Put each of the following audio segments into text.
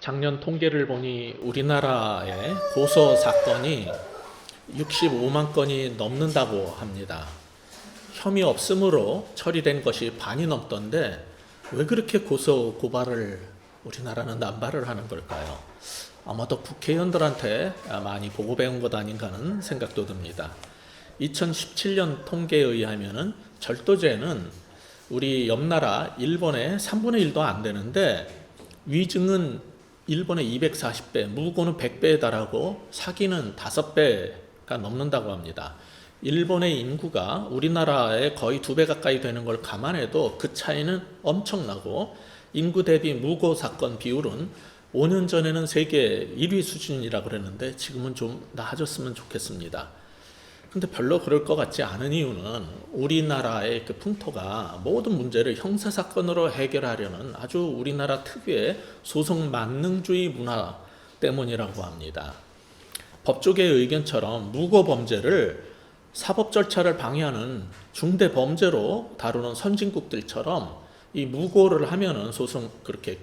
작년 통계를 보니 우리나라의 고소 사건이 65만 건이 넘는다고 합니다. 혐의 없음으로 처리된 것이 반이 넘던데 왜 그렇게 고소 고발을 우리나라는 남발을 하는 걸까요? 아마도 국회의원들한테 많이 보고 배운 것 아닌가 하는 생각도 듭니다. 2017년 통계에 의하면 절도죄는 우리 옆나라 일본의 3분의 1도 안 되는데 위증은 일본의 240배, 무고는 100배에 달하고 사기는 5배가 넘는다고 합니다. 일본의 인구가 우리나라의 거의 2배 가까이 되는 걸 감안해도 그 차이는 엄청나고 인구 대비 무고 사건 비율은 5년 전에는 세계 1위 수준이라고 그랬는데 지금은 좀 나아졌으면 좋겠습니다. 근데 별로 그럴 것 같지 않은 이유는 우리나라의 그 풍토가 모든 문제를 형사사건으로 해결하려는 아주 우리나라 특유의 소송 만능주의 문화 때문이라고 합니다. 법조계의 의견처럼 무고범죄를 사법 절차를 방해하는 중대범죄로 다루는 선진국들처럼 이 무고를 하면은 그렇게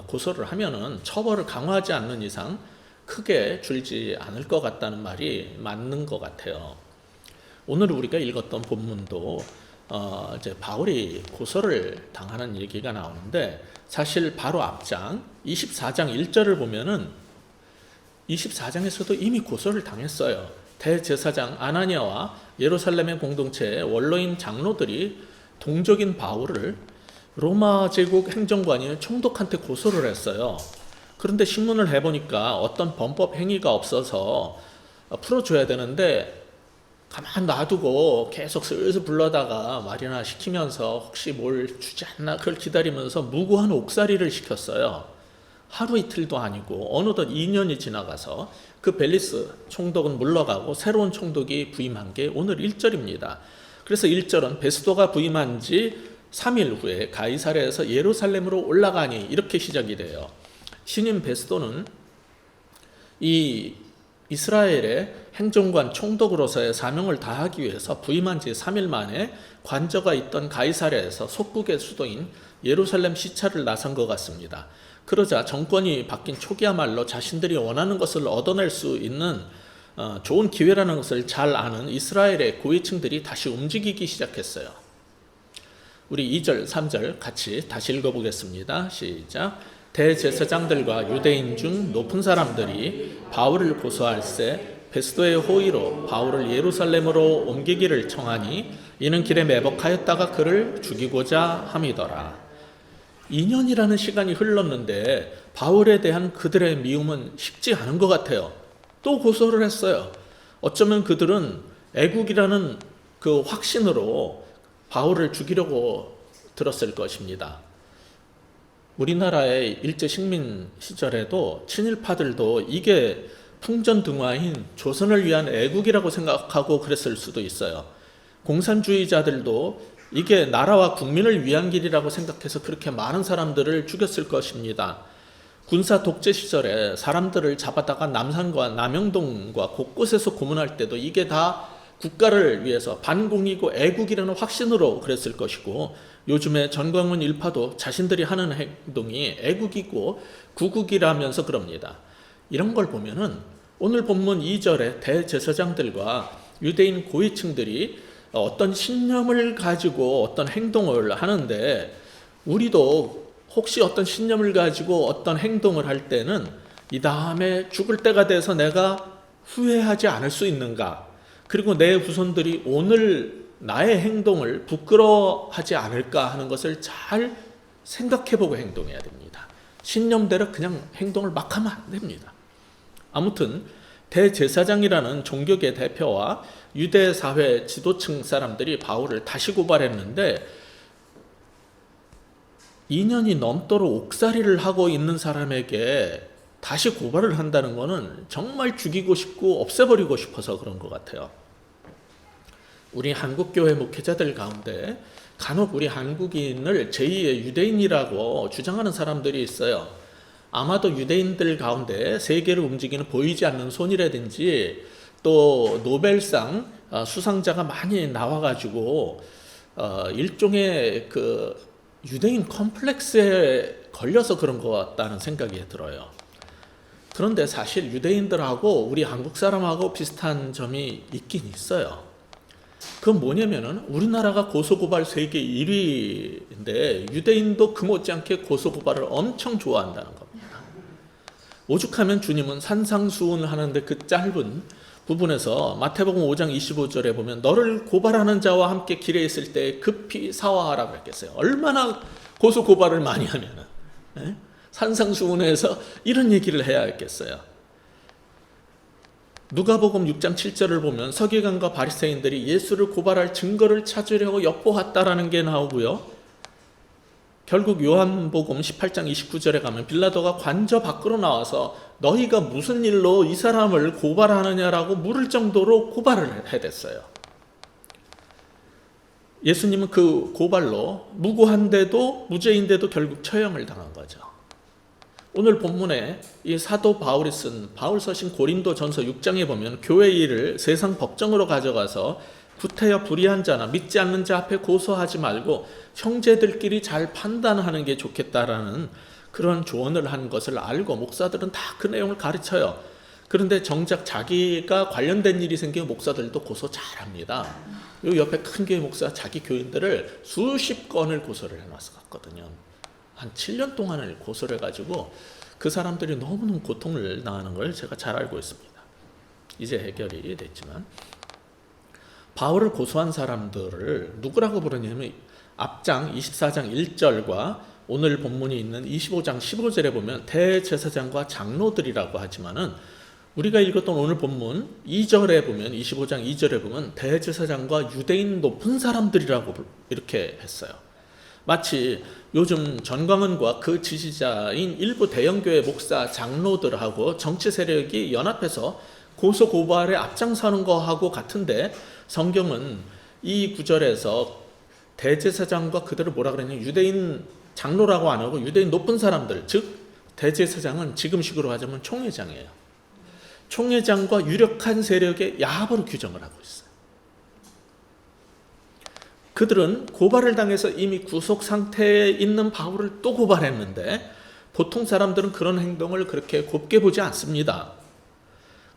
고소를 하면은 처벌을 강화하지 않는 이상 크게 줄지 않을 것 같다는 말이 맞는 것 같아요. 오늘 우리가 읽었던 본문도 이제 바울이 고소를 당하는 얘기가 나오는데 사실 바로 앞장 24장 1절을 보면은 24장에서도 이미 고소를 당했어요. 대제사장 아나니아와 예루살렘의 공동체의 원로인 장로들이 동족인 바울을 로마 제국 행정관인 총독한테 고소를 했어요. 그런데 신문을 해보니까 어떤 범법 행위가 없어서 풀어줘야 되는데 가만 놔두고 계속 슬슬 불러다가 말이나 시키면서 혹시 뭘 주지 않나 그걸 기다리면서 무고한 옥살이를 시켰어요. 하루 이틀도 아니고 어느덧 2년이 지나가서 그 벨리스 총독은 물러가고 새로운 총독이 부임한 게 오늘 1절입니다. 그래서 1절은 베스도가 부임한 지 3일 후에 가이사랴에서 예루살렘으로 올라가니 이렇게 시작이 돼요. 신임 베스도는 이 이스라엘의 행정관 총독으로서의 사명을 다하기 위해서 부임한 지 3일 만에 관저가 있던 가이사랴에서 속국의 수도인 예루살렘 시찰을 나선 것 같습니다. 그러자 정권이 바뀐 초기야말로 자신들이 원하는 것을 얻어낼 수 있는 좋은 기회라는 것을 잘 아는 이스라엘의 고위층들이 다시 움직이기 시작했어요. 우리 2절, 3절 같이 다시 읽어보겠습니다. 시작. 대제사장들과 유대인 중 높은 사람들이 바울을 고소할세 베스도의 호의로 바울을 예루살렘으로 옮기기를 청하니 이는 길에 매복하였다가 그를 죽이고자 함이더라. 2년이라는 시간이 흘렀는데 바울에 대한 그들의 미움은 식지 않은 것 같아요. 또 고소를 했어요. 어쩌면 그들은 애국이라는 그 확신으로 바울을 죽이려고 들었을 것입니다. 우리나라의 일제 식민 시절에도 친일파들도 이게 풍전등화인 조선을 위한 애국이라고 생각하고 그랬을 수도 있어요. 공산주의자들도 이게 나라와 국민을 위한 길이라고 생각해서 그렇게 많은 사람들을 죽였을 것입니다. 군사 독재 시절에 사람들을 잡아다가 남산과 남영동과 곳곳에서 고문할 때도 이게 다 국가를 위해서 반공이고 애국이라는 확신으로 그랬을 것이고 요즘에 전광훈 일파도 자신들이 하는 행동이 애국이고 구국이라면서 그럽니다. 이런 걸 보면은 오늘 본문 2절에 대제사장들과 유대인 고위층들이 어떤 신념을 가지고 어떤 행동을 하는데 우리도 혹시 어떤 신념을 가지고 어떤 행동을 할 때는 이 다음에 죽을 때가 돼서 내가 후회하지 않을 수 있는가? 그리고 내 후손들이 오늘 나의 행동을 부끄러워하지 않을까 하는 것을 잘 생각해보고 행동해야 됩니다. 신념대로 그냥 행동을 막 하면 안 됩니다. 아무튼 대제사장이라는 종교계 대표와 유대사회 지도층 사람들이 바울을 다시 고발했는데 2년이 넘도록 옥살이를 하고 있는 사람에게 다시 고발을 한다는 것은 정말 죽이고 싶고 없애버리고 싶어서 그런 것 같아요. 우리 한국교회 목회자들 가운데 간혹 우리 한국인을 제2의 유대인이라고 주장하는 사람들이 있어요. 아마도 유대인들 가운데 세계를 움직이는 보이지 않는 손이라든지 또 노벨상 수상자가 많이 나와가지고 일종의 그 유대인 걸려서 그런 것 같다는 생각이 들어요. 그런데 사실 유대인들하고 우리 한국 사람하고 비슷한 점이 있긴 있어요. 그건 뭐냐면은 우리나라가 고소고발 세계 1위인데 유대인도 그 못지않게 고소고발을 엄청 좋아한다는 겁니다. 오죽하면 주님은 산상수훈을 하는데 그 짧은 부분에서 마태복음 5장 25절에 보면 너를 고발하는 자와 함께 길에 있을 때 급히 사화하라 그랬겠어요. 얼마나 고소고발을 많이 하면은 산상수훈에서 이런 얘기를 해야 했겠어요. 누가복음 6장 7절을 보면 서기관과 바리새인들이 예수를 고발할 증거를 찾으려고 엿보았다라는 게 나오고요. 결국 요한복음 18장 29절에 가면 빌라도가 관저 밖으로 나와서 너희가 무슨 일로 이 사람을 고발하느냐라고 물을 정도로 고발을 해댔어요. 예수님은 그 고발로 무고한데도 무죄인데도 결국 처형을 당한 거죠. 오늘 본문에 이 사도 바울이 쓴 바울서신 고린도전서 6장에 보면 교회 일을 세상 법정으로 가져가서 구태여 불의한 자나 믿지 않는 자 앞에 고소하지 말고 형제들끼리 잘 판단하는 게 좋겠다라는 그런 조언을 한 것을 알고 목사들은 다 그 내용을 가르쳐요. 그런데 정작 자기가 관련된 일이 생기면 목사들도 고소 잘합니다. 요 옆에 큰 교회 목사 자기 교인들을 수십 건을 고소를 해놨어 갔거든요. 한 7년 동안을 고소를 해가지고 그 사람들이 너무너무 고통을 당하는 걸 제가 잘 알고 있습니다. 이제 해결이 됐지만 바울을 고소한 사람들을 누구라고 부르냐면 앞장 24장 1절과 오늘 본문이 있는 25장 15절에 보면 대제사장과 장로들이라고 하지만은 우리가 읽었던 오늘 본문 2절에 보면 25장 2절에 보면 대제사장과 유대인 높은 사람들이라고 이렇게 했어요. 마치 요즘 전광훈과 그 지지자인 일부 대형교회 목사 장로들하고 정치 세력이 연합해서 고소고발에 앞장서는 거하고 같은데 성경은 이 구절에서 대제사장과 그들을 뭐라 그랬냐 유대인 장로라고 안 하고 유대인 높은 사람들 즉 대제사장은 지금식으로 하자면 총회장이에요. 총회장과 유력한 세력의 야합으로 규정을 하고 있어요. 그들은 고발을 당해서 이미 구속 상태에 있는 바울을 또 고발했는데 보통 사람들은 그런 행동을 그렇게 곱게 보지 않습니다.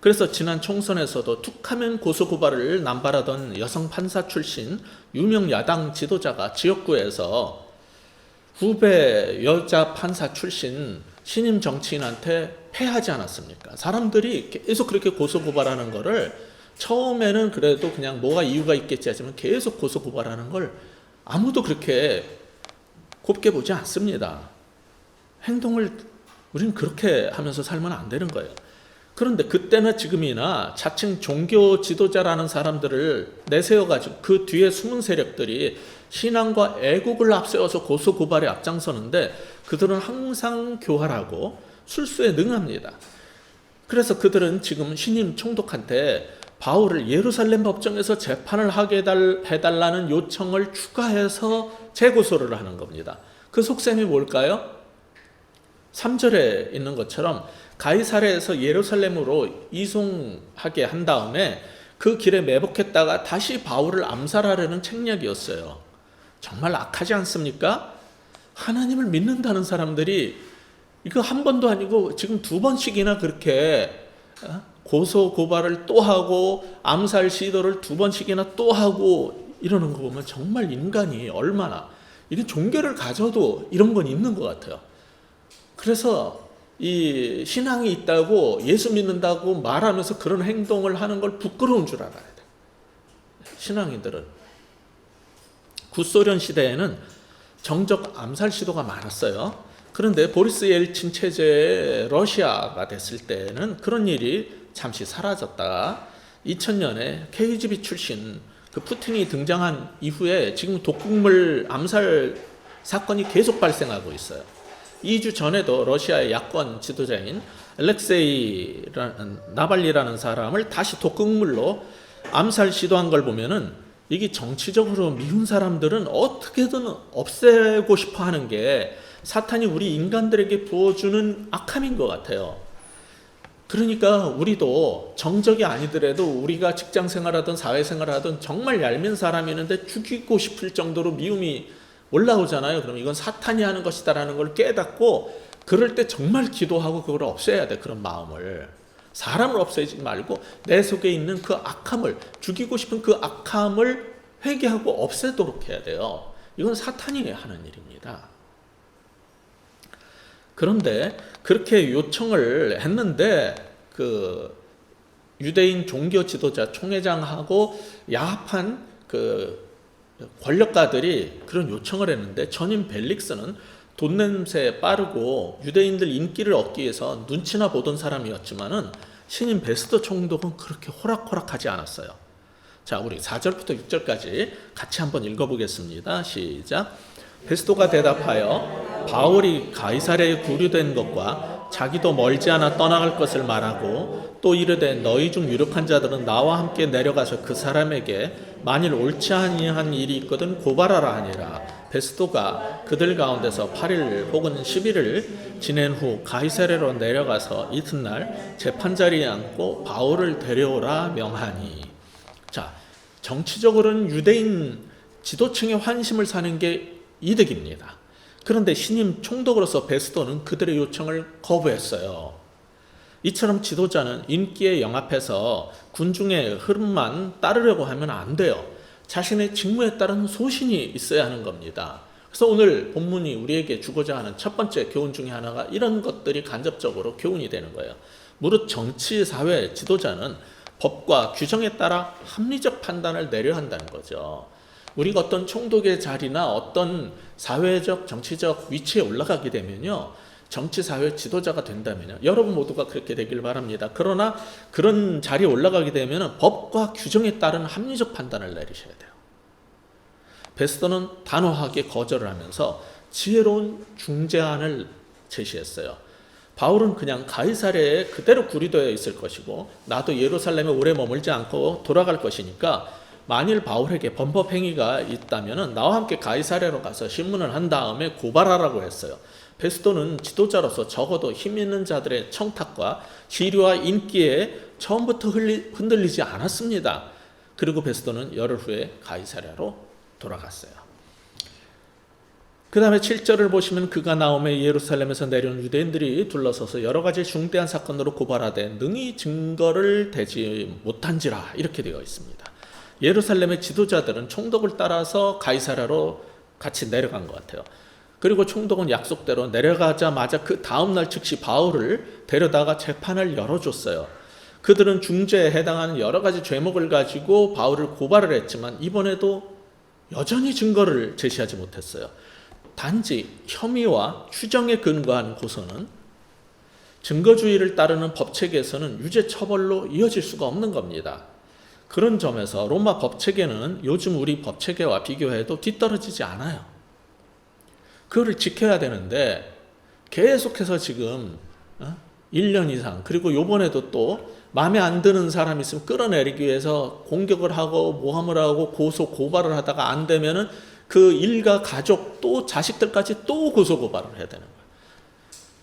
그래서 지난 총선에서도 툭하면 고소고발을 남발하던 여성 판사 출신 유명 야당 지도자가 지역구에서 후배 여자 판사 출신 신임 정치인한테 패하지 않았습니까? 사람들이 계속 그렇게 고소고발하는 거를 처음에는 그래도 그냥 뭐가 이유가 있겠지 하지만 계속 고소고발하는 걸 아무도 그렇게 곱게 보지 않습니다. 행동을 우리는 그렇게 하면서 살면 안 되는 거예요. 그런데 그때나 지금이나 자칭 종교 지도자라는 사람들을 내세워가지고 그 뒤에 숨은 세력들이 신앙과 애국을 앞세워서 고소고발에 앞장서는데 그들은 항상 교활하고 술수에 능합니다. 그래서 그들은 지금 신임 총독한테 바울을 예루살렘 법정에서 재판을 하게 해달라는 요청을 추가해서 재고소를 하는 겁니다. 그 속셈이 뭘까요? 3절에 있는 것처럼 가이사랴에서 예루살렘으로 이송하게 한 다음에 그 길에 매복했다가 다시 바울을 암살하려는 책략이었어요. 정말 악하지 않습니까? 하나님을 믿는다는 사람들이 이거 한 번도 아니고 지금 2번씩이나 그렇게 고소 고발을 또 하고 암살 시도를 2번씩이나 또 하고 이러는 거 보면 정말 인간이 얼마나 이게 종교를 가져도 이런 건 있는 것 같아요. 그래서 이 신앙이 있다고 예수 믿는다고 말하면서 그런 행동을 하는 걸 부끄러운 줄 알아야 돼. 신앙인들은 구소련 시대에는 정적 암살 시도가 많았어요. 그런데 보리스 옐친 체제의 러시아가 됐을 때는 그런 일이 잠시 사라졌다가 2000년에 KGB 출신 그 푸틴이 등장한 이후에 지금 독극물 암살 사건이 계속 발생하고 있어요. 2주 전에도 러시아의 야권 지도자인 알렉세이 나발리라는 사람을 다시 독극물로 암살 시도한 걸 보면은 이게 정치적으로 미운 사람들은 어떻게든 없애고 싶어 하는 게 사탄이 우리 인간들에게 부어주는 악함인 것 같아요. 그러니까 우리도 정적이 아니더라도 우리가 직장 생활하든 사회 생활하든 정말 얄민 사람이 있는데 죽이고 싶을 정도로 미움이 올라오잖아요. 그럼 이건 사탄이 하는 것이다라는 걸 깨닫고 그럴 때 정말 기도하고 그걸 없애야 돼. 그런 마음을. 사람을 없애지 말고 내 속에 있는 그 악함을, 죽이고 싶은 그 악함을 회개하고 없애도록 해야 돼요. 이건 사탄이 하는 일입니다. 그런데 그렇게 요청을 했는데 그 유대인 종교 지도자 총회장하고 야합한 그 권력가들이 그런 요청을 했는데 전임 벨릭스는 돈 냄새에 빠르고 유대인들 인기를 얻기 위해서 눈치나 보던 사람이었지만은 신임 베스도 총독은 그렇게 호락호락하지 않았어요. 자, 우리 4절부터 6절까지 같이 한번 읽어보겠습니다. 시작. 베스도가 대답하여 바울이 가이사랴에 구류된 것과 자기도 멀지 않아 떠나갈 것을 말하고 또 이르되 너희 중 유력한 자들은 나와 함께 내려가서 그 사람에게 만일 옳지 아니한 일이 있거든 고발하라 하니라. 베스도가 그들 가운데서 8일 혹은 10일을 지낸 후 가이사랴로 내려가서 이튿날 재판자리에 앉고 바울을 데려오라 명하니. 자, 정치적으로는 유대인 지도층의 환심을 사는 게 이득입니다. 그런데 신임 총독으로서 베스도는 그들의 요청을 거부했어요. 이처럼 지도자는 인기에 영합해서 군중의 흐름만 따르려고 하면 안 돼요. 자신의 직무에 따른 소신이 있어야 하는 겁니다. 그래서 오늘 본문이 우리에게 주고자 하는 첫 번째 교훈 중에 하나가 이런 것들이 간접적으로 교훈이 되는 거예요. 무릇 정치, 사회, 지도자는 법과 규정에 따라 합리적 판단을 내려야 한다는 거죠. 우리가 어떤 총독의 자리나 어떤 사회적, 정치적 위치에 올라가게 되면요, 정치, 사회 지도자가 된다면요, 여러분 모두가 그렇게 되길 바랍니다. 그러나 그런 자리에 올라가게 되면 법과 규정에 따른 합리적 판단을 내리셔야 돼요. 베스도는 단호하게 거절을 하면서 지혜로운 중재안을 제시했어요. 바울은 그냥 가이사랴에 그대로 구류되어 있을 것이고 나도 예루살렘에 오래 머물지 않고 돌아갈 것이니까 만일 바울에게 범법 행위가 있다면 나와 함께 가이사랴로 가서 신문을 한 다음에 고발하라고 했어요. 베스도는 지도자로서 적어도 힘 있는 자들의 청탁과 지류와 인기에 처음부터 흔들리지 않았습니다. 그리고 베스도는 열흘 후에 가이사랴로 돌아갔어요. 그 다음에 7절을 보시면 그가 나오매 예루살렘에서 내려온 유대인들이 둘러서서 여러 가지 중대한 사건으로 고발하되 능히 증거를 대지 못한지라 이렇게 되어 있습니다. 예루살렘의 지도자들은 총독을 따라서 가이사랴로 같이 내려간 것 같아요. 그리고 총독은 약속대로 내려가자마자 그 다음날 즉시 바울을 데려다가 재판을 열어줬어요. 그들은 중죄에 해당하는 여러 가지 죄목을 가지고 바울을 고발을 했지만 이번에도 여전히 증거를 제시하지 못했어요. 단지 혐의와 추정에 근거한 고소는 증거주의를 따르는 법체계에서는 유죄 처벌로 이어질 수가 없는 겁니다. 그런 점에서 로마 법체계는 요즘 우리 법체계와 비교해도 뒤떨어지지 않아요. 그거를 지켜야 되는데 계속해서 지금 1년 이상, 그리고 요번에도 또 마음에 안 드는 사람이 있으면 끌어내리기 위해서 공격을 하고 모함을 하고 고소 고발을 하다가 안 되면은 그 일가 가족 또 자식들까지 또 고소 고발을 해야 되는 거예요.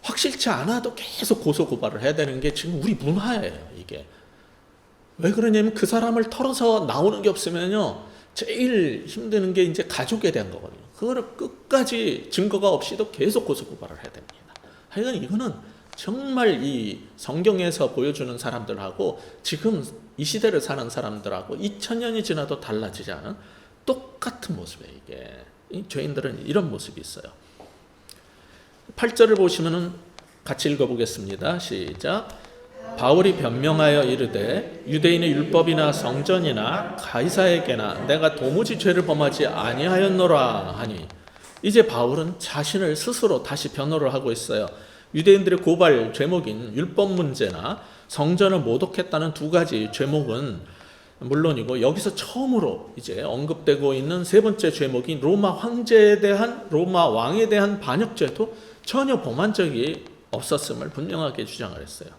확실치 않아도 계속 고소 고발을 해야 되는 게 지금 우리 문화예요. 이게 왜 그러냐면 그 사람을 털어서 나오는 게 없으면요 제일 힘드는 게 이제 가족에 대한 거거든요. 그거를 끝까지 증거가 없이도 계속 고소 고발을 해야 됩니다. 하여간 이거는 정말 이 성경에서 보여주는 사람들하고 지금 이 시대를 사는 사람들하고 2000년이 지나도 달라지지 않은 똑같은 모습이에요. 이게 이 죄인들은 이런 모습이 있어요. 8절을 보시면은 같이 읽어보겠습니다. 시작. 바울이 변명하여 이르되 유대인의 율법이나 성전이나 가이사에게나 내가 도무지 죄를 범하지 아니하였노라 하니, 이제 바울은 자신을 스스로 다시 변호를 하고 있어요. 유대인들의 고발 죄목인 율법 문제나 성전을 모독했다는 두 가지 죄목은 물론이고 여기서 처음으로 이제 언급되고 있는 세 번째 죄목인 로마 황제에 대한, 로마 왕에 대한 반역죄도 전혀 범한 적이 없었음을 분명하게 주장을 했어요.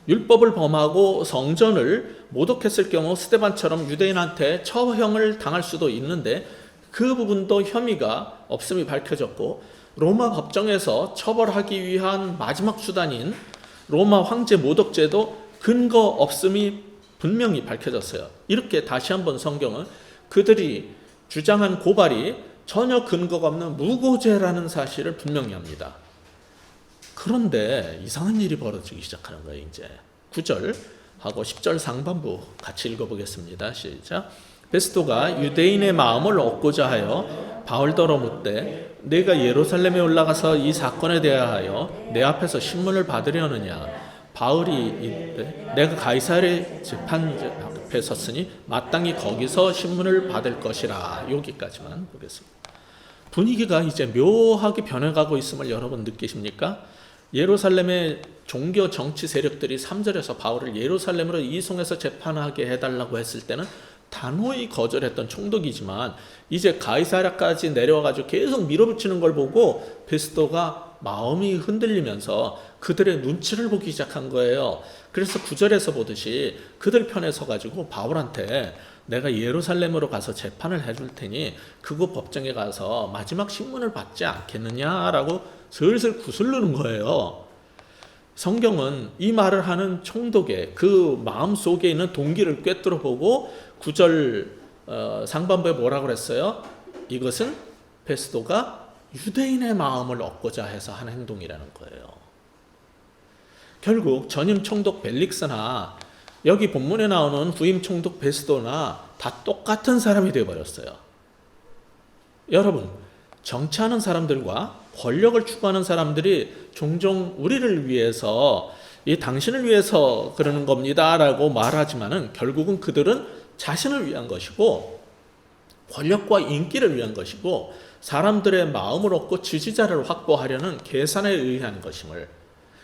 율법을 범하고 성전을 모독했을 경우 스데반처럼 유대인한테 처형을 당할 수도 있는데 그 부분도 혐의가 없음이 밝혀졌고, 로마 법정에서 처벌하기 위한 마지막 수단인 로마 황제 모독죄도 근거 없음이 분명히 밝혀졌어요. 이렇게 다시 한번 성경은 그들이 주장한 고발이 전혀 근거가 없는 무고죄라는 사실을 분명히 합니다. 그런데 이상한 일이 벌어지기 시작하는 거예요. 이제 9절하고 10절 상반부 같이 읽어보겠습니다. 시작. 베스도가 유대인의 마음을 얻고자 하여 바울더러 묻되 내가 예루살렘에 올라가서 이 사건에 대하여 내 앞에서 신문을 받으려느냐. 바울이 이르되 내가 가이사랴 재판 앞에 섰으니 마땅히 거기서 신문을 받을 것이라. 여기까지만 보겠습니다. 분위기가 이제 묘하게 변해가고 있음을 여러분 느끼십니까? 예루살렘의 종교 정치 세력들이 3절에서 바울을 예루살렘으로 이송해서 재판하게 해달라고 했을 때는 단호히 거절했던 총독이지만 이제 가이사랴까지 내려와가지고 계속 밀어붙이는 걸 보고 베스도가 마음이 흔들리면서 그들의 눈치를 보기 시작한 거예요. 그래서 9절에서 보듯이 그들 편에 서가지고 바울한테 내가 예루살렘으로 가서 재판을 해줄 테니 그곳 법정에 가서 마지막 신문을 받지 않겠느냐라고 슬슬 구슬르는 거예요. 성경은 이 말을 하는 총독의 그 마음 속에 있는 동기를 꿰뚫어 보고 9절 상반부에 뭐라고 그랬어요? 이것은 베스도가 유대인의 마음을 얻고자 해서 한 행동이라는 거예요. 결국 전임 총독 벨릭스나 여기 본문에 나오는 후임 총독 베스도나 다 똑같은 사람이 되어버렸어요. 여러분, 정치하는 사람들과 권력을 추구하는 사람들이 종종 우리를 위해서 당신을 위해서 그러는 겁니다 라고 말하지만은 결국은 그들은 자신을 위한 것이고 권력과 인기를 위한 것이고 사람들의 마음을 얻고 지지자를 확보하려는 계산에 의한 것임을,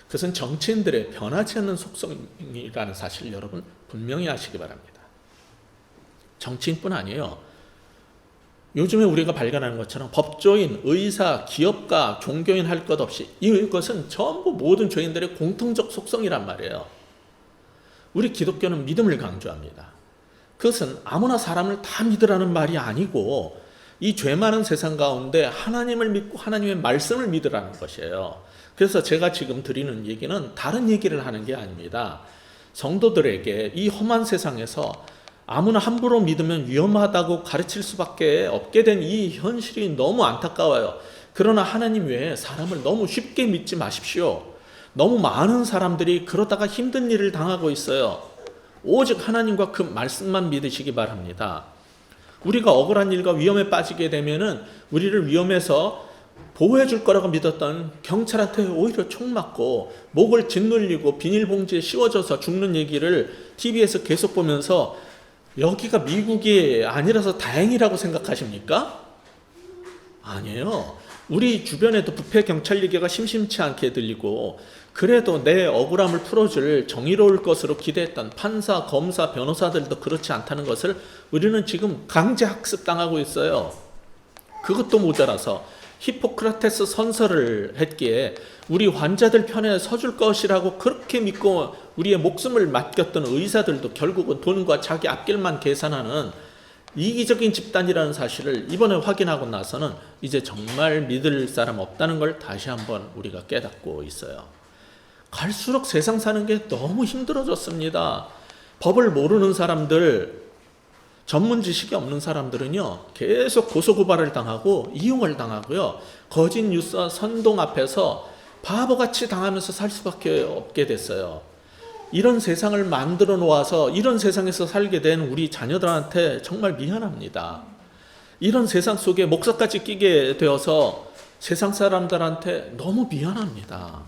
그것은 정치인들의 변하지 않는 속성이라는 사실을 여러분 분명히 아시기 바랍니다. 정치인뿐 아니에요. 요즘에 우리가 발견하는 것처럼 법조인, 의사, 기업가, 종교인 할 것 없이 이것은 전부 모든 죄인들의 공통적 속성이란 말이에요. 우리 기독교는 믿음을 강조합니다. 그것은 아무나 사람을 다 믿으라는 말이 아니고 이 죄 많은 세상 가운데 하나님을 믿고 하나님의 말씀을 믿으라는 것이에요. 그래서 제가 지금 드리는 얘기는 다른 얘기를 하는 게 아닙니다. 성도들에게 이 험한 세상에서 아무나 함부로 믿으면 위험하다고 가르칠 수밖에 없게 된 이 현실이 너무 안타까워요. 그러나 하나님 외에 사람을 너무 쉽게 믿지 마십시오. 너무 많은 사람들이 그러다가 힘든 일을 당하고 있어요. 오직 하나님과 그 말씀만 믿으시기 바랍니다. 우리가 억울한 일과 위험에 빠지게 되면은 우리를 위험에서 보호해 줄 거라고 믿었던 경찰한테 오히려 총 맞고 목을 짓눌리고 비닐봉지에 씌워져서 죽는 얘기를 TV에서 계속 보면서 여기가 미국이 아니라서 다행이라고 생각하십니까? 아니에요. 우리 주변에도 부패 경찰 얘기가 심심치 않게 들리고 그래도 내 억울함을 풀어줄 정의로울 것으로 기대했던 판사, 검사, 변호사들도 그렇지 않다는 것을 우리는 지금 강제 학습당하고 있어요. 그것도 모자라서 히포크라테스 선서를 했기에 우리 환자들 편에 서줄 것이라고 그렇게 믿고 우리의 목숨을 맡겼던 의사들도 결국은 돈과 자기 앞길만 계산하는 이기적인 집단이라는 사실을 이번에 확인하고 나서는 이제 정말 믿을 사람 없다는 걸 다시 한번 우리가 깨닫고 있어요. 갈수록 세상 사는 게 너무 힘들어졌습니다. 법을 모르는 사람들, 전문 지식이 없는 사람들은요 계속 고소고발을 당하고 이용을 당하고요 거짓 뉴스와 선동 앞에서 바보같이 당하면서 살 수밖에 없게 됐어요. 이런 세상을 만들어 놓아서 이런 세상에서 살게 된 우리 자녀들한테 정말 미안합니다. 이런 세상 속에 목사까지 끼게 되어서 세상 사람들한테 너무 미안합니다.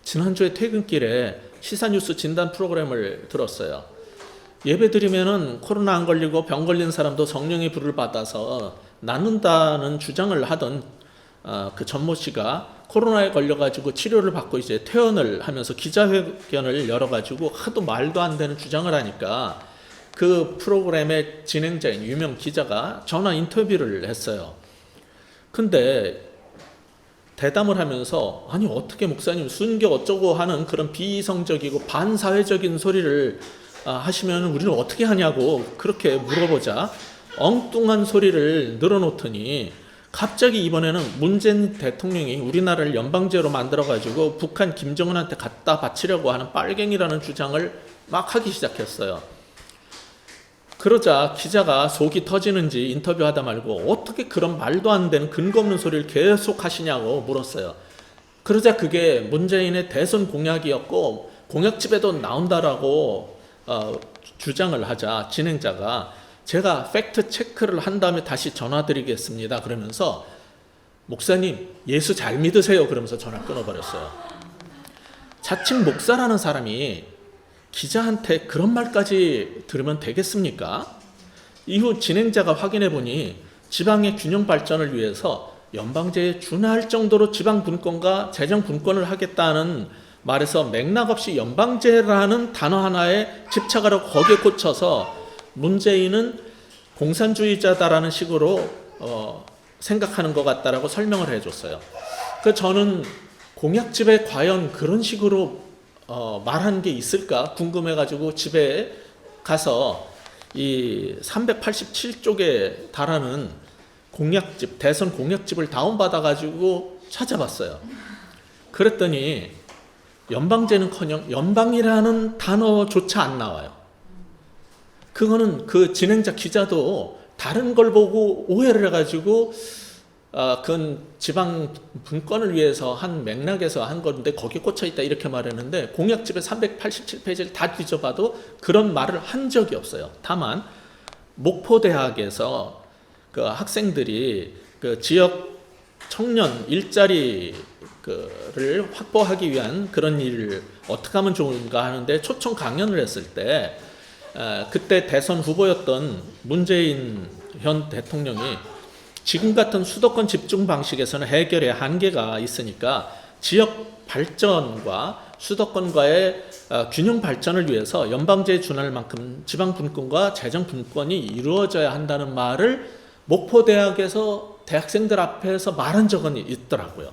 지난주에 퇴근길에 시사뉴스 진단 프로그램을 들었어요. 예배 드리면은 코로나 안 걸리고 병 걸린 사람도 성령의 불을 받아서 낫는다는 주장을 하던 그 전모 씨가 코로나에 걸려가지고 치료를 받고 이제 퇴원을 하면서 기자회견을 열어가지고 하도 말도 안 되는 주장을 하니까 그 프로그램의 진행자인 유명 기자가 전화 인터뷰를 했어요. 근데 대담을 하면서 아니 어떻게 목사님 순교 어쩌고 하는 그런 비이성적이고 반사회적인 소리를 하시면 우리는 어떻게 하냐고 그렇게 물어보자 엉뚱한 소리를 늘어놓더니 갑자기 이번에는 문재인 대통령이 우리나라를 연방제로 만들어가지고 북한 김정은한테 갖다 바치려고 하는 빨갱이라는 주장을 막 하기 시작했어요. 그러자 기자가 속이 터지는지 인터뷰하다 말고 어떻게 그런 말도 안 되는 근거 없는 소리를 계속 하시냐고 물었어요. 그러자 그게 문재인의 대선 공약이었고 공약집에도 나온다라고 주장을 하자 진행자가 제가 팩트 체크를 한 다음에 다시 전화드리겠습니다 그러면서 목사님 예수 잘 믿으세요 그러면서 전화 끊어버렸어요. 자칭 목사라는 사람이 기자한테 그런 말까지 들으면 되겠습니까? 이후 진행자가 확인해 보니 지방의 균형 발전을 위해서 연방제에 준할 정도로 지방 분권과 재정 분권을 하겠다는 말에서 맥락 없이 연방제라는 단어 하나에 집착하려고 거기에 꽂혀서 문재인은 공산주의자다라는 식으로 생각하는 것 같다라고 설명을 해줬어요. 그 저는 공약집에 과연 그런 식으로 말하는 게 있을까 궁금해가지고 집에 가서 이 387쪽에 달하는 공약집, 대선 공약집을 다운받아가지고 찾아봤어요. 그랬더니 연방제는커녕 연방이라는 단어조차 안 나와요. 그거는 그 진행자 기자도 다른 걸 보고 오해를 해가지고 그건 지방 분권을 위해서 한 맥락에서 한 건데 거기에 꽂혀있다 이렇게 말했는데 공약집의 387페이지를 다 뒤져봐도 그런 말을 한 적이 없어요. 다만 목포대학에서 그 학생들이 그 지역 청년 일자리를 확보하기 위한 그런 일을 어떻게 하면 좋은가 하는데 초청 강연을 했을 때 그때 대선 후보였던 문재인 현 대통령이 지금 같은 수도권 집중 방식에서는 해결의 한계가 있으니까 지역 발전과 수도권과의 균형 발전을 위해서 연방제에 준할 만큼 지방 분권과 재정 분권이 이루어져야 한다는 말을 목포대학에서 대학생들 앞에서 말한 적은 있더라고요.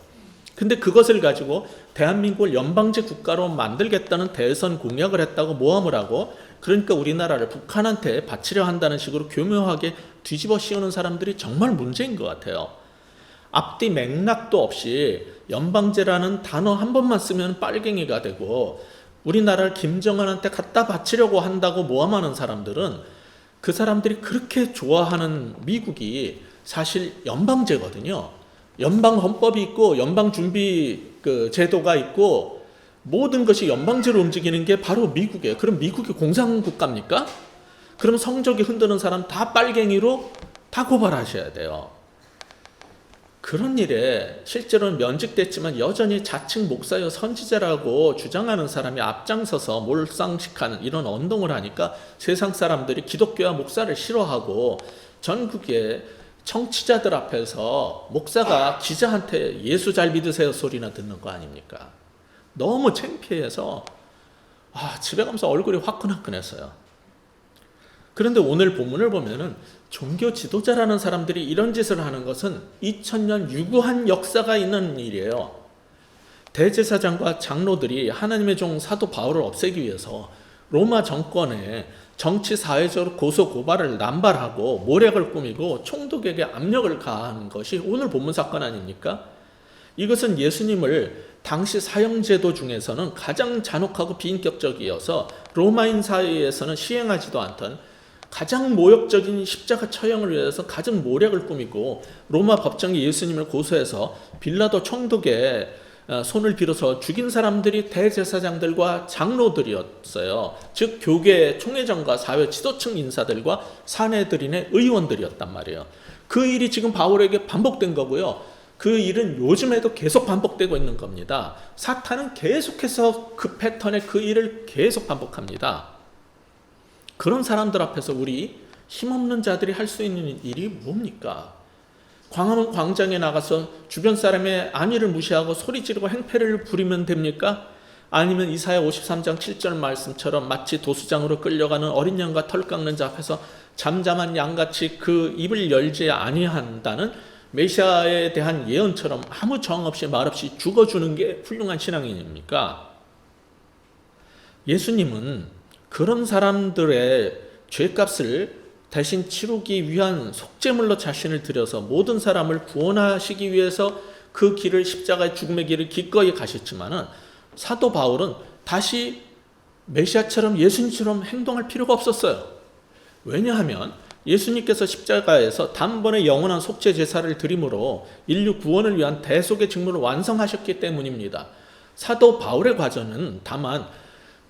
근데 그것을 가지고 대한민국을 연방제 국가로 만들겠다는 대선 공약을 했다고 모함을 하고 그러니까 우리나라를 북한한테 바치려 한다는 식으로 교묘하게 뒤집어 씌우는 사람들이 정말 문제인 것 같아요. 앞뒤 맥락도 없이 연방제라는 단어 한 번만 쓰면 빨갱이가 되고 우리나라를 김정은한테 갖다 바치려고 한다고 모함하는 사람들은 그 사람들이 그렇게 좋아하는 미국이 사실 연방제거든요. 연방 헌법이 있고 연방 준비 제도가 있고 모든 것이 연방제로 움직이는 게 바로 미국이에요. 그럼 미국이 공산국가입니까? 그럼 성적이 흔드는 사람 다 빨갱이로 다 고발하셔야 돼요. 그런 일에 실제로는 면직됐지만 여전히 자칭 목사여 선지자라고 주장하는 사람이 앞장서서 몰상식하는 이런 언동을 하니까 세상 사람들이 기독교와 목사를 싫어하고 전국의 청취자들 앞에서 목사가 기자한테 예수 잘 믿으세요 소리나 듣는 거 아닙니까? 너무 창피해서 집에 가면서 얼굴이 화끈화끈했어요. 그런데 오늘 본문을 보면은 종교 지도자라는 사람들이 이런 짓을 하는 것은 2000년 유구한 역사가 있는 일이에요. 대제사장과 장로들이 하나님의 종 사도 바울을 없애기 위해서 로마 정권에 정치 사회적으로 고소 고발을 남발하고 모략을 꾸미고 총독에게 압력을 가한 것이 오늘 본문 사건 아닙니까? 이것은 예수님을 당시 사형제도 중에서는 가장 잔혹하고 비인격적이어서 로마인 사회에서는 시행하지도 않던 가장 모욕적인 십자가 처형을 위해서 가진 모략을 꾸미고 로마 법정이 예수님을 고소해서 빌라도 총독의 손을 빌어서 죽인 사람들이 대제사장들과 장로들이었어요. 즉 교계 총회장과 사회 지도층 인사들과 사내들인의 의원들이었단 말이에요. 그 일이 지금 바울에게 반복된 거고요. 그 일은 요즘에도 계속 반복되고 있는 겁니다. 사탄은 계속해서 그 패턴의 그 일을 계속 반복합니다. 그런 사람들 앞에서 우리 힘없는 자들이 할 수 있는 일이 뭡니까? 광화문 광장에 나가서 주변 사람의 안위를 무시하고 소리 지르고 행패를 부리면 됩니까? 아니면 이사야 53장 7절 말씀처럼 마치 도수장으로 끌려가는 어린 양과 털 깎는 자 앞에서 잠잠한 양같이 그 입을 열지 아니한다는 메시아에 대한 예언처럼 아무 정 없이 말 없이 죽어주는 게 훌륭한 신앙인입니까? 예수님은 그런 사람들의 죄값을 대신 치르기 위한 속죄물로 자신을 들여서 모든 사람을 구원하시기 위해서 그 길을 십자가의 죽음의 길을 기꺼이 가셨지만은 사도 바울은 다시 메시아처럼 예수님처럼 행동할 필요가 없었어요. 왜냐하면 예수님께서 십자가에서 단번에 영원한 속죄 제사를 드림으로 인류 구원을 위한 대속의 직무를 완성하셨기 때문입니다. 사도 바울의 과정은 다만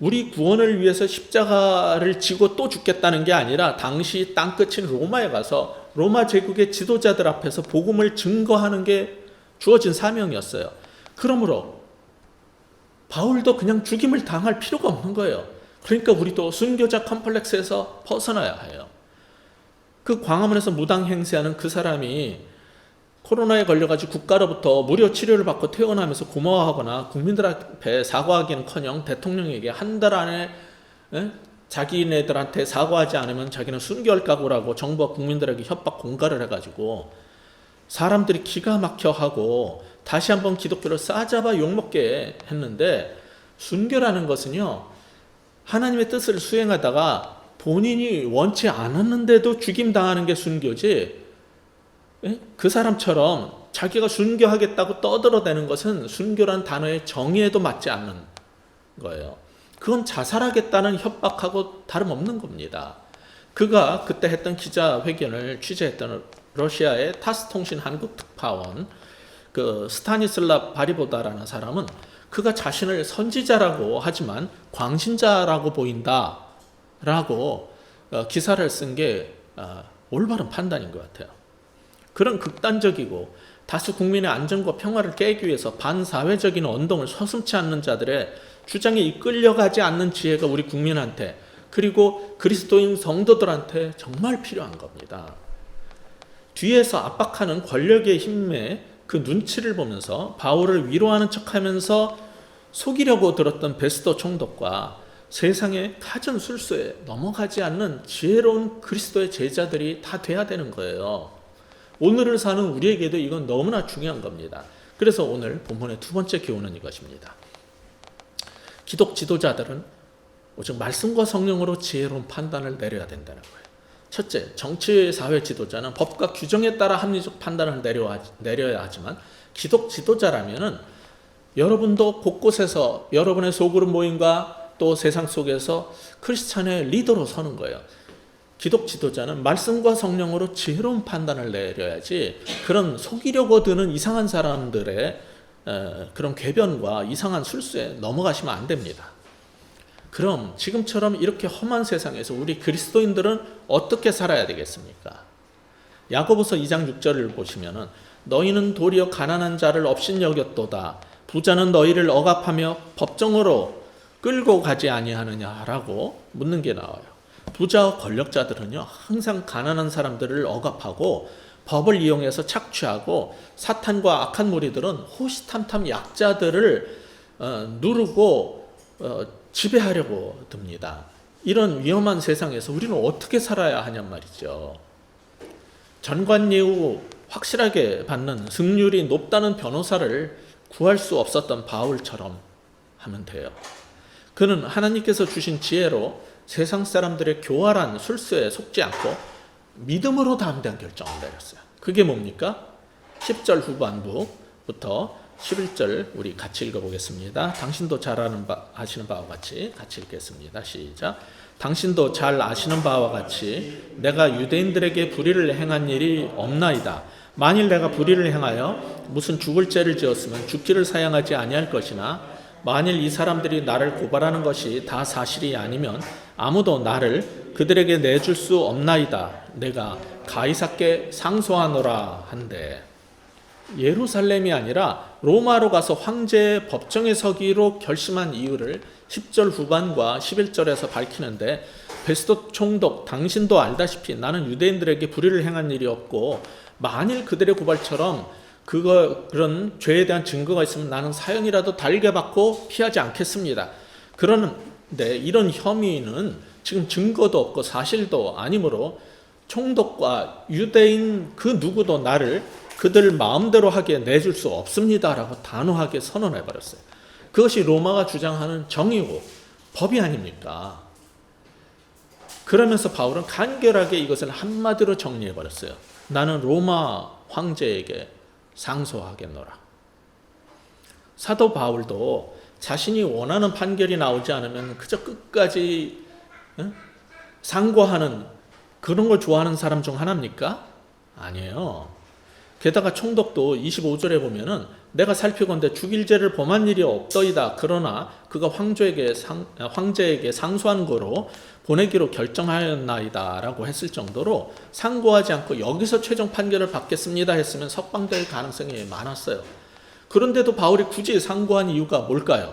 우리 구원을 위해서 십자가를 지고 또 죽겠다는 게 아니라 당시 땅끝인 로마에 가서 로마 제국의 지도자들 앞에서 복음을 증거하는 게 주어진 사명이었어요. 그러므로 바울도 그냥 죽임을 당할 필요가 없는 거예요. 그러니까 우리도 순교자 컴플렉스에서 벗어나야 해요. 그 광화문에서 무당 행세하는 그 사람이 코로나에 걸려가지고 국가로부터 무료 치료를 받고 퇴원하면서 고마워하거나 국민들 앞에 사과하기는커녕 대통령에게 한 달 안에 자기네들한테 사과하지 않으면 자기는 순교할 각오라고 정부와 국민들에게 협박 공갈을 해가지고 사람들이 기가 막혀 하고 다시 한번 기독교를 싸잡아 욕먹게 했는데, 순교라는 것은요, 하나님의 뜻을 수행하다가 본인이 원치 않았는데도 죽임당하는 게 순교지, 그 사람처럼 자기가 순교하겠다고 떠들어대는 것은 순교란 단어의 정의에도 맞지 않는 거예요. 그건 자살하겠다는 협박하고 다름없는 겁니다. 그가 그때 했던 기자회견을 취재했던 러시아의 타스통신 한국 특파원 그 스타니슬라 바리보다라는 사람은 그가 자신을 선지자라고 하지만 광신자라고 보인다라고 기사를 쓴 게 올바른 판단인 것 같아요. 그런 극단적이고 다수 국민의 안전과 평화를 깨기 위해서 반사회적인 언동을 서슴지 않는 자들의 주장에 이끌려가지 않는 지혜가 우리 국민한테, 그리고 그리스도인 성도들한테 정말 필요한 겁니다. 뒤에서 압박하는 권력의 힘에 그 눈치를 보면서 바울을 위로하는 척하면서 속이려고 들었던 베스도 총독과 세상의 가전 술수에 넘어가지 않는 지혜로운 그리스도의 제자들이 다 돼야 되는 거예요. 오늘을 사는 우리에게도 이건 너무나 중요한 겁니다. 그래서 오늘 본문의 두 번째 교훈은 이것입니다. 기독 지도자들은 오직 말씀과 성령으로 지혜로운 판단을 내려야 된다는 거예요. 첫째, 정치 사회 지도자는 법과 규정에 따라 합리적 판단을 내려야 하지만 기독 지도자라면은 여러분도 곳곳에서 여러분의 소그룹 모임과 또 세상 속에서 크리스찬의 리더로 서는 거예요. 기독 지도자는 말씀과 성령으로 지혜로운 판단을 내려야지 그런 속이려고 드는 이상한 사람들의 그런 궤변과 이상한 술수에 넘어가시면 안 됩니다. 그럼 지금처럼 이렇게 험한 세상에서 우리 그리스도인들은 어떻게 살아야 되겠습니까? 야고보서 2장 6절을 보시면은 너희는 도리어 가난한 자를 업신여겼도다. 부자는 너희를 억압하며 법정으로 끌고 가지 아니하느냐라고 묻는 게 나와요. 부자와 권력자들은요, 항상 가난한 사람들을 억압하고 법을 이용해서 착취하고, 사탄과 악한 무리들은 호시탐탐 약자들을 누르고 지배하려고 듭니다. 이런 위험한 세상에서 우리는 어떻게 살아야 하냔 말이죠. 전관예우 확실하게 받는 승률이 높다는 변호사를 구할 수 없었던 바울처럼 하면 돼요. 그는 하나님께서 주신 지혜로 세상 사람들의 교활한 술수에 속지 않고 믿음으로 담대한 결정을 내렸어요. 그게 뭡니까? 10절 후반부부터 11절 우리 같이 읽어보겠습니다. 당신도 잘 아시는 바와 같이 같이 읽겠습니다. 시작. 당신도 잘 아시는 바와 같이 내가 유대인들에게 불의를 행한 일이 없나이다. 만일 내가 불의를 행하여 무슨 죽을 죄를 지었으면 죽기를 사양하지 아니할 것이나, 만일 이 사람들이 나를 고발하는 것이 다 사실이 아니면 아무도 나를 그들에게 내줄 수 없나이다. 내가 가이사께 상소하노라 한데, 예루살렘이 아니라 로마로 가서 황제의 법정에 서기로 결심한 이유를 10절 후반과 11절에서 밝히는데, 베스도 총독 당신도 알다시피 나는 유대인들에게 불의를 행한 일이 없고, 만일 그들의 고발처럼 그런 죄에 대한 증거가 있으면 나는 사형이라도 달게 받고 피하지 않겠습니다. 그런데 이런 혐의는 지금 증거도 없고 사실도 아니므로 총독과 유대인 그 누구도 나를 그들 마음대로 하게 내줄 수 없습니다라고 단호하게 선언해버렸어요. 그것이 로마가 주장하는 정의고 법이 아닙니까? 그러면서 바울은 간결하게 이것을 한마디로 정리해버렸어요. 나는 로마 황제에게 상소하겠노라. 사도 바울도 자신이 원하는 판결이 나오지 않으면 그저 끝까지 상고하는 그런 걸 좋아하는 사람 중 하나입니까? 아니에요. 게다가 총독도 25절에 보면은 내가 살피건대 죽일 죄를 범한 일이 없더이다. 그러나 그가 황제에게 상소한 거로 보내기로 결정하였나이다 라고 했을 정도로 상고하지 않고 여기서 최종 판결을 받겠습니다 했으면 석방될 가능성이 많았어요. 그런데도 바울이 굳이 상고한 이유가 뭘까요?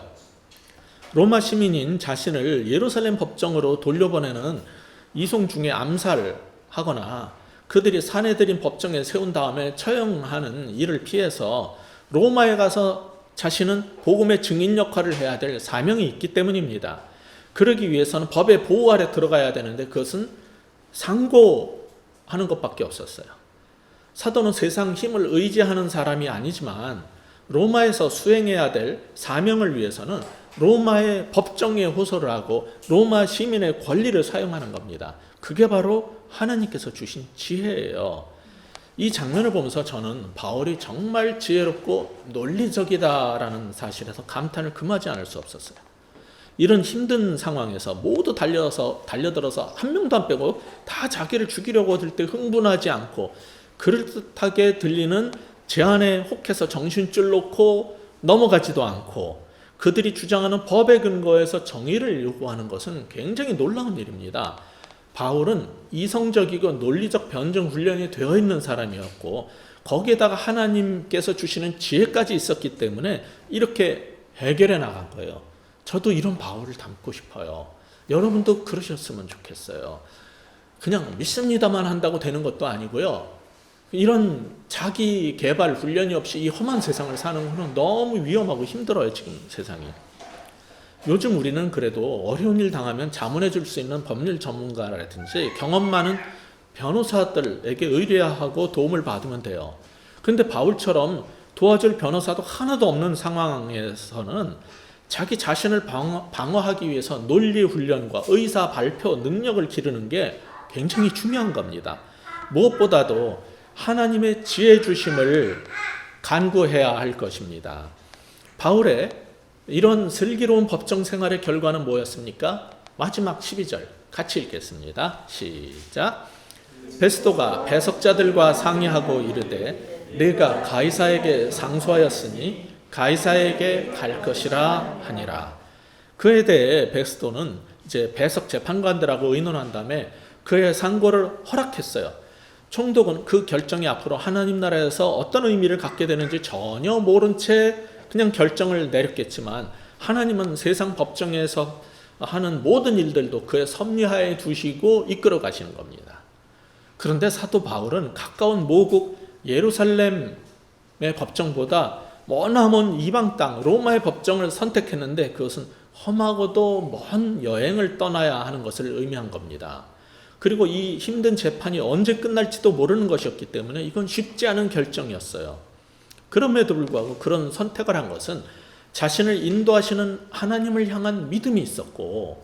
로마 시민인 자신을 예루살렘 법정으로 돌려보내는 이송 중에 암살하거나 그들이 사내들인 법정에 세운 다음에 처형하는 일을 피해서 로마에 가서 자신은 복음의 증인 역할을 해야 될 사명이 있기 때문입니다. 그러기 위해서는 법의 보호 아래 들어가야 되는데 그것은 상고하는 것밖에 없었어요. 사도는 세상 힘을 의지하는 사람이 아니지만 로마에서 수행해야 될 사명을 위해서는 로마의 법정에 호소를 하고 로마 시민의 권리를 사용하는 겁니다. 그게 바로 하나님께서 주신 지혜예요. 이 장면을 보면서 저는 바울이 정말 지혜롭고 논리적이다라는 사실에서 감탄을 금하지 않을 수 없었어요. 이런 힘든 상황에서 모두 달려들어서 한 명도 안 빼고 다 자기를 죽이려고 들 때 흥분하지 않고 그럴듯하게 들리는 제안에 혹해서 정신줄 놓고 넘어가지도 않고 그들이 주장하는 법의 근거에서 정의를 요구하는 것은 굉장히 놀라운 일입니다. 바울은 이성적이고 논리적 변증 훈련이 되어 있는 사람이었고 거기에다가 하나님께서 주시는 지혜까지 있었기 때문에 이렇게 해결해 나간 거예요. 저도 이런 바울을 닮고 싶어요. 여러분도 그러셨으면 좋겠어요. 그냥 믿습니다만 한다고 되는 것도 아니고요. 이런 자기 개발 훈련이 없이 이 험한 세상을 사는 것은 너무 위험하고 힘들어요. 지금 세상이. 요즘 우리는 그래도 어려운 일 당하면 자문해 줄 수 있는 법률 전문가라든지 경험 많은 변호사들에게 의뢰하고 도움을 받으면 돼요. 그런데 바울처럼 도와줄 변호사도 하나도 없는 상황에서는 자기 자신을 방어하기 위해서 논리 훈련과 의사 발표 능력을 기르는 게 굉장히 중요한 겁니다. 무엇보다도 하나님의 지혜 주심을 간구해야 할 것입니다. 바울의 이런 슬기로운 법정 생활의 결과는 뭐였습니까? 마지막 12절 같이 읽겠습니다. 시작. 베스도가 배석자들과 상의하고 이르되 내가 가이사에게 상소하였으니 가이사에게 갈 것이라 하니라. 그에 대해 베스도는 이제 배석 재판관들하고 의논한 다음에 그의 상고를 허락했어요. 총독은 그 결정이 앞으로 하나님 나라에서 어떤 의미를 갖게 되는지 전혀 모른 채 그냥 결정을 내렸겠지만 하나님은 세상 법정에서 하는 모든 일들도 그의 섭리하에 두시고 이끌어 가시는 겁니다. 그런데 사도 바울은 가까운 모국 예루살렘의 법정보다 머나먼 이방 땅 로마의 법정을 선택했는데 그것은 험하고도 먼 여행을 떠나야 하는 것을 의미한 겁니다. 그리고 이 힘든 재판이 언제 끝날지도 모르는 것이었기 때문에 이건 쉽지 않은 결정이었어요. 그럼에도 불구하고 그런 선택을 한 것은 자신을 인도하시는 하나님을 향한 믿음이 있었고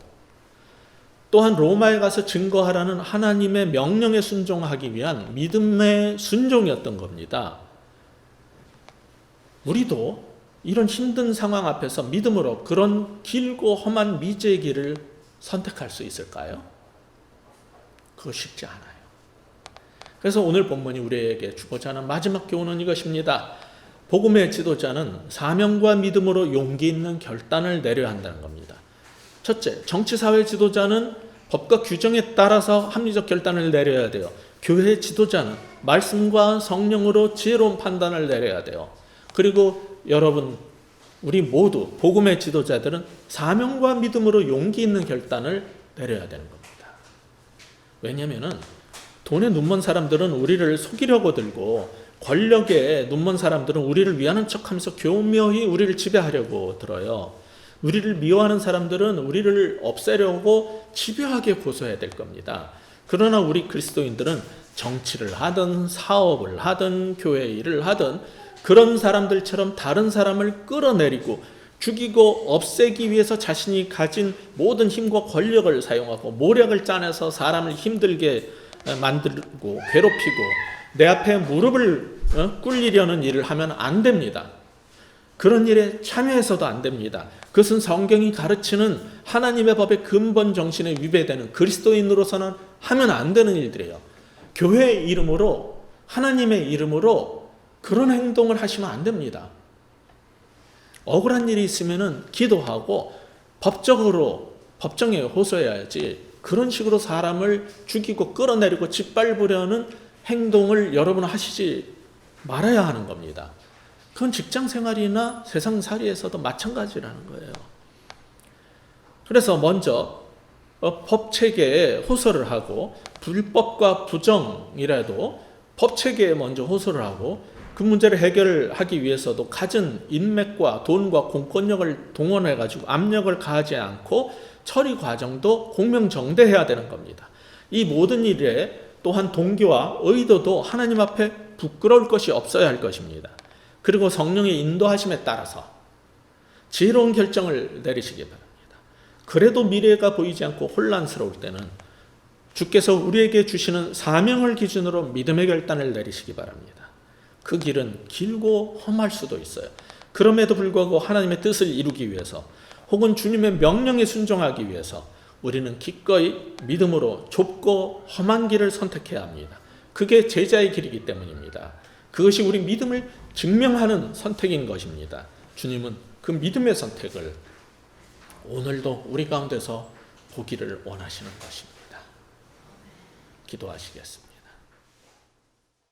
또한 로마에 가서 증거하라는 하나님의 명령에 순종하기 위한 믿음의 순종이었던 겁니다. 우리도 이런 힘든 상황 앞에서 믿음으로 그런 길고 험한 미제의 길을 선택할 수 있을까요? 그거 쉽지 않아요. 그래서 오늘 본문이 우리에게 주고자 하는 마지막 교훈은 이것입니다. 복음의 지도자는 사명과 믿음으로 용기 있는 결단을 내려야 한다는 겁니다. 첫째, 정치사회 지도자는 법과 규정에 따라서 합리적 결단을 내려야 돼요. 교회 지도자는 말씀과 성령으로 지혜로운 판단을 내려야 돼요. 그리고 여러분, 우리 모두 복음의 지도자들은 사명과 믿음으로 용기 있는 결단을 내려야 되는 겁니다. 왜냐하면 돈에 눈먼 사람들은 우리를 속이려고 들고 권력에 눈먼 사람들은 우리를 위하는 척하면서 교묘히 우리를 지배하려고 들어요. 우리를 미워하는 사람들은 우리를 없애려고 집요하게 고소해야 될 겁니다. 그러나 우리 그리스도인들은 정치를 하든 사업을 하든 교회 일을 하든 그런 사람들처럼 다른 사람을 끌어내리고 죽이고 없애기 위해서 자신이 가진 모든 힘과 권력을 사용하고 모략을 짜내서 사람을 힘들게 만들고 괴롭히고 내 앞에 무릎을 꿇리려는 일을 하면 안 됩니다. 그런 일에 참여해서도 안 됩니다. 그것은 성경이 가르치는 하나님의 법의 근본 정신에 위배되는 그리스도인으로서는 하면 안 되는 일들이에요. 교회 이름으로, 하나님의 이름으로 그런 행동을 하시면 안 됩니다. 억울한 일이 있으면은 기도하고 법정에 호소해야지, 그런 식으로 사람을 죽이고 끌어내리고 짓밟으려는 행동을 여러분은 하시지 말아야 하는 겁니다. 그건 직장 생활이나 세상살이에서도 마찬가지라는 거예요. 그래서 먼저 법체계에 호소를 하고, 불법과 부정이라도 법체계에 먼저 호소를 하고, 그 문제를 해결하기 위해서도 갖은 인맥과 돈과 공권력을 동원해가지고 압력을 가하지 않고 처리 과정도 공명정대해야 되는 겁니다. 이 모든 일에 또한 동기와 의도도 하나님 앞에 부끄러울 것이 없어야 할 것입니다. 그리고 성령의 인도하심에 따라서 지혜로운 결정을 내리시기 바랍니다. 그래도 미래가 보이지 않고 혼란스러울 때는 주께서 우리에게 주시는 사명을 기준으로 믿음의 결단을 내리시기 바랍니다. 그 길은 길고 험할 수도 있어요. 그럼에도 불구하고 하나님의 뜻을 이루기 위해서, 혹은 주님의 명령에 순종하기 위해서 우리는 기꺼이 믿음으로 좁고 험한 길을 선택해야 합니다. 그게 제자의 길이기 때문입니다. 그것이 우리 믿음을 증명하는 선택인 것입니다. 주님은 그 믿음의 선택을 오늘도 우리 가운데서 보기를 원하시는 것입니다. 기도하시겠습니다.